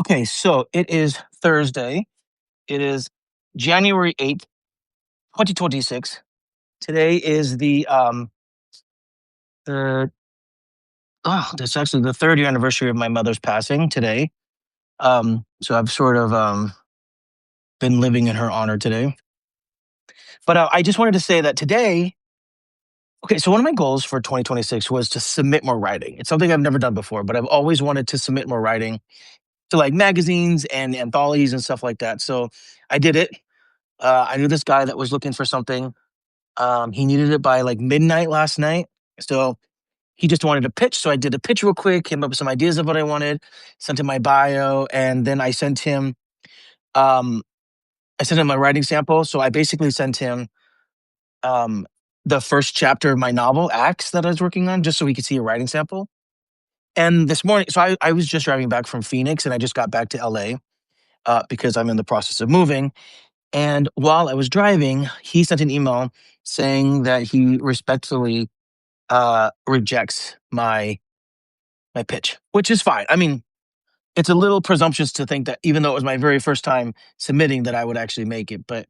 Okay, so it is Thursday. It is January 8th, 2026. Today is the that's actually the third year anniversary of my mother's passing today. So I've sort of been living in her honor today. But I just wanted to say that today, okay, so one of my goals for 2026 was to submit more writing. It's something I've never done before, but I've always wanted to submit more writing to like magazines and anthologies and stuff like that. So I did it. I knew this guy that was looking for something. He needed it by like midnight last night. So he just wanted a pitch. So I did a pitch real quick, came up with some ideas of what I wanted, sent him my bio, and then um I sent him my writing sample. So I basically sent him um the first chapter of my novel, Acts, that I was working on, just so he could see a writing sample. And this morning, so I was just driving back from Phoenix and I just got back to LA because I'm in the process of moving. And while I was driving, he sent an email saying that he respectfully rejects my pitch, which is fine. I mean, it's a little presumptuous to think that even though it was my very first time submitting, that I would actually make it. But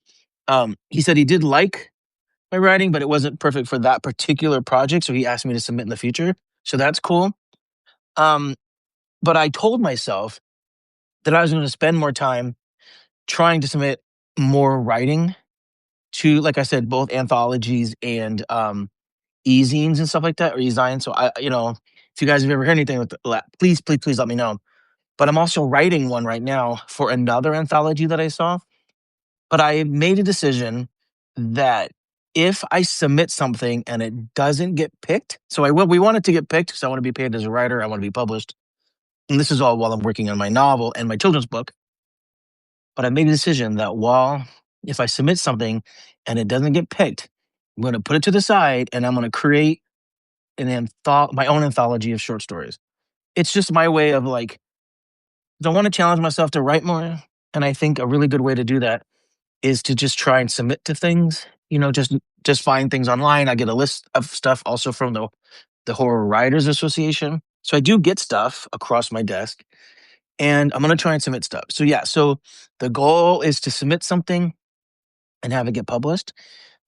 he said he did like my writing, but it wasn't perfect for that particular project, so he asked me to submit in the future. So that's cool. Um, but I told myself that I was going to spend more time trying to submit more writing to, like I said, both anthologies and e-zines and stuff like that, or e-zines. So if you guys have ever heard anything with please, please, please let me know. But I'm also writing one right now for another anthology that I saw. But I made a decision that if I submit something and it doesn't get picked, so we want it to get picked because I want to be paid as a writer, I want to be published. And this is all while I'm working on my novel and my children's book. But I made a decision that if I submit something and it doesn't get picked, I'm going to put it to the side and I'm going to create my own anthology of short stories. It's just my way of like, I want to challenge myself to write more. And I think a really good way to do that is to just try and submit to things, just find things online. I get a list of stuff also from the Horror Writers Association. So I do get stuff across my desk and I'm going to try and submit stuff. So yeah, so the goal is to submit something and have it get published.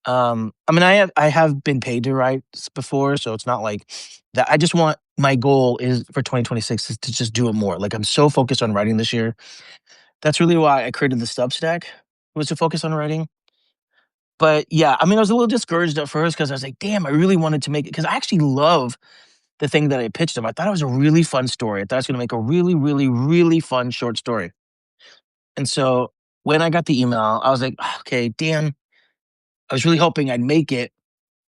I mean, I have been paid to write before, so it's not like that. I just want my goal is for 2026 is to just do it more. Like I'm so focused on writing this year. That's really why I created the Substack, was to focus on writing. But yeah, I mean, I was a little discouraged at first because I was like, damn, I really wanted to make it because I actually love the thing that I pitched him. I thought it was a really fun story. I thought I was going to make a really, really, really fun short story. And so when I got the email, I was like, okay, damn, I was really hoping I'd make it.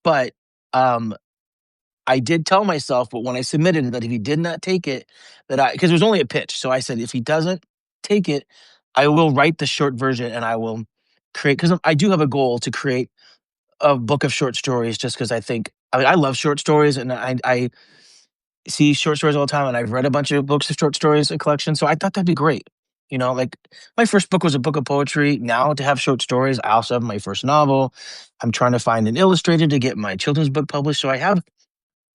But um, I did tell myself, but when I submitted it, that if he did not take it, because it was only a pitch. So I said, if he doesn't take it, I will write the short version and I will create, because I do have a goal to create a book of short stories just because I love short stories and I see short stories all the time and I've read a bunch of books of short stories, a collection. So I thought that'd be great. Like my first book was a book of poetry. Now to have short stories, I also have my first novel. I'm trying to find an illustrator to get my children's book published. So I have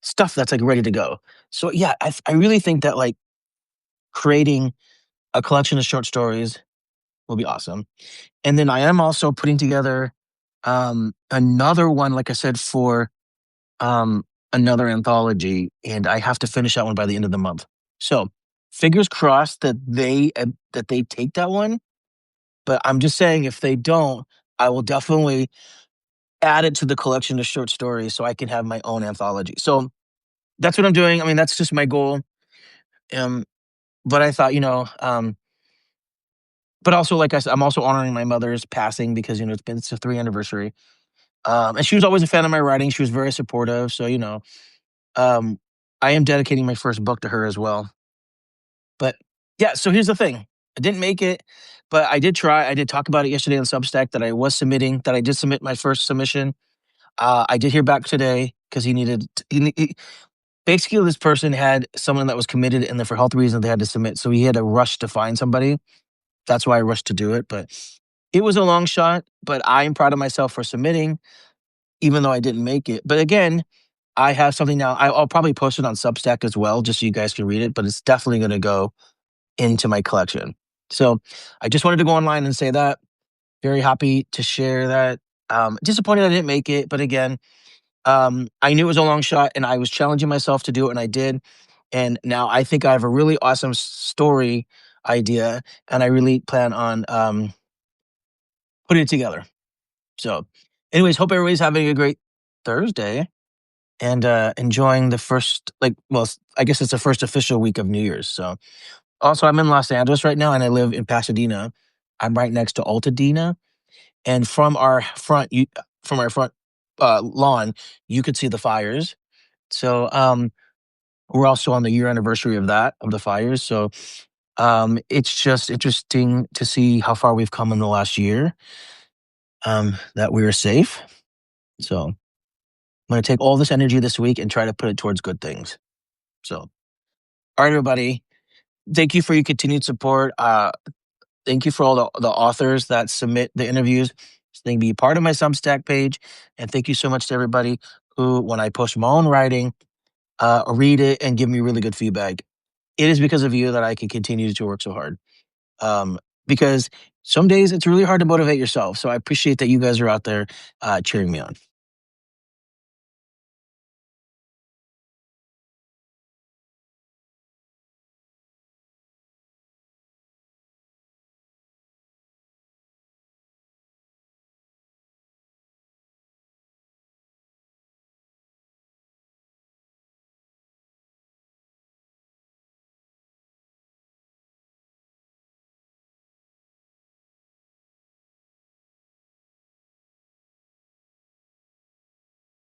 stuff that's like ready to go. So yeah, I really think that like creating a collection of short stories will be awesome. And then I am also putting together another one, like I said, for um another anthology, and I have to finish that one by the end of the month. So fingers crossed that they take that one. But I'm just saying if they don't, I will definitely add it to the collection of short stories so I can have my own anthology. So that's what I'm doing. I mean, that's just my goal. Um, but I thought, but also, like I said, I'm also honoring my mother's passing because, it's a 3 anniversary. And she was always a fan of my writing. She was very supportive. So, um, I am dedicating my first book to her as well. But yeah, so here's the thing. I didn't make it, but I did try. I did talk about it yesterday on Substack that I did submit my first submission. I did hear back today because basically this person had someone that was committed and then for health reasons they had to submit. So he had to rush to find somebody. That's why I rushed to do it. But it was a long shot, but I am proud of myself for submitting, even though I didn't make it. But again, I have something now. I'll probably post it on Substack as well, just so you guys can read it. But it's definitely going to go into my collection. So I just wanted to go online and say that. Very happy to share that. Disappointed I didn't make it, but again, I knew it was a long shot and I was challenging myself to do it and I did. And now I think I have a really awesome story idea and I really plan on putting it together. So, anyways, hope everybody's having a great Thursday and enjoying the first, I guess it's the first official week of New Year's. So, also, I'm in Los Angeles right now and I live in Pasadena. I'm right next to Altadena. And from our front lawn, you could see the fires. So, we're also on the year anniversary of the fires. So, it's just interesting to see how far we've come in the last year, that we are safe. So I'm going to take all this energy this week and try to put it towards good things. So, all right, everybody. Thank you for your continued support. Thank you for all the authors that submit the interviews. They can be part of my Substack page. And thank you so much to everybody who, when I post my own writing, read it and give me really good feedback. It is because of you that I can continue to work so hard. Because some days it's really hard to motivate yourself. So I appreciate that you guys are out there cheering me on.